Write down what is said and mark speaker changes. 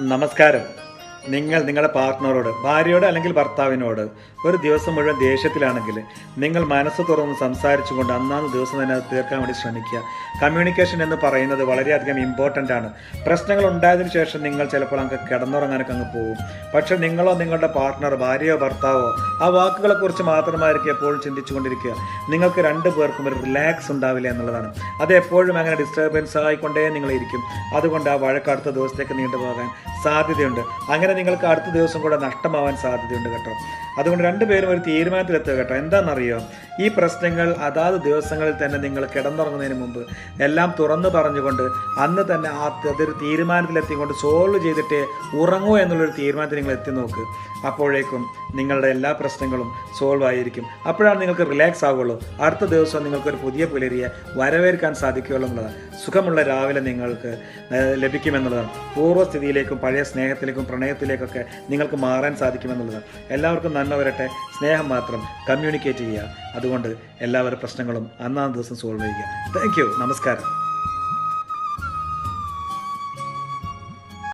Speaker 1: നമസ്കാരം. നിങ്ങളുടെ പാർട്ട്ണറോട്, ഭാര്യയോട് അല്ലെങ്കിൽ ഭർത്താവിനോട് ഒരു ദിവസം മുഴുവൻ ദേഷ്യത്തിലാണെങ്കിൽ നിങ്ങൾ മനസ്സ് തുറന്ന് സംസാരിച്ചുകൊണ്ട് അന്നാന്ന് ദിവസം തന്നെ അത് തീർക്കാൻ വേണ്ടി ശ്രമിക്കുക. കമ്മ്യൂണിക്കേഷൻ എന്ന് പറയുന്നത് വളരെയധികം ഇമ്പോർട്ടൻ്റ് ആണ്. പ്രശ്നങ്ങൾ ഉണ്ടായതിനു ശേഷം നിങ്ങൾ ചിലപ്പോൾ അങ്ങ് കിടന്നുറങ്ങാനൊക്കെ അങ്ങ് പോകും. പക്ഷേ നിങ്ങളോ നിങ്ങളുടെ പാർട്ട്ണർ, ഭാര്യയോ ഭർത്താവോ ആ വാക്കുകളെക്കുറിച്ച് മാത്രമായിരിക്കും എപ്പോഴും ചിന്തിച്ചുകൊണ്ടിരിക്കുക. നിങ്ങൾക്ക് രണ്ടു പേർക്കും ഒരു റിലാക്സ് ഉണ്ടാവില്ല എന്നുള്ളതാണ്. അത് എപ്പോഴും അങ്ങനെ ഡിസ്റ്റർബൻസ് ആയിക്കൊണ്ടേ നിങ്ങളിരിക്കും. അതുകൊണ്ട് ആ വഴക്ക് അടുത്ത ദിവസത്തേക്ക് നീണ്ടുപോകാൻ സാധ്യതയുണ്ട്. അങ്ങനെ നിങ്ങൾക്ക് അടുത്ത ദിവസം കൂടെ നഷ്ടമാവാൻ സാധ്യതയുണ്ട് കേട്ടോ. അതുകൊണ്ട് രണ്ടുപേരും ഒരു തീരുമാനത്തിലെത്തുക കേട്ടോ. എന്താണെന്നറിയോ, ഈ പ്രശ്നങ്ങൾ അതാത് ദിവസങ്ങളിൽ തന്നെ നിങ്ങൾ കിടന്നുറങ്ങുന്നതിന് മുമ്പ് എല്ലാം തുറന്നു പറഞ്ഞുകൊണ്ട് അന്ന് തന്നെ അതൊരു തീരുമാനത്തിലെത്തിക്കൊണ്ട് സോൾവ് ചെയ്തിട്ട് ഉറങ്ങൂ എന്നുള്ളൊരു തീരുമാനത്തിൽ നിങ്ങൾ എത്തി നോക്ക്. അപ്പോഴേക്കും നിങ്ങളുടെ എല്ലാ പ്രശ്നങ്ങളും സോൾവ് ആയിരിക്കും. അപ്പോഴാണ് നിങ്ങൾക്ക് റിലാക്സ് ആവുകയുള്ളൂ. അടുത്ത ദിവസം നിങ്ങൾക്കൊരു പുതിയ പുലരിയെ വരവേൽക്കാൻ സാധിക്കുകയുള്ളൂ എന്നുള്ളതാണ്. സുഖമുള്ള രാവിലെ നിങ്ങൾക്ക് ലഭിക്കുമെന്നുള്ളതാണ്. പൂർവ്വസ്ഥിതിയിലേക്കും പഴയ സ്നേഹത്തിലേക്കും പ്രണയത്തിലേക്കൊക്കെ നിങ്ങൾക്ക് മാറാൻ സാധിക്കുമെന്നുള്ളതാണ്. എല്ലാവർക്കും നന്മ വരട്ടെ. സ്നേഹം മാത്രം കമ്മ്യൂണിക്കേറ്റ് ചെയ്യുക. അതുകൊണ്ട് എല്ലാവരുടെ പ്രശ്നങ്ങളും അന്നാം ദിവസം സോൾവ് ചെയ്യുക. Thank you. നമസ്കാരം.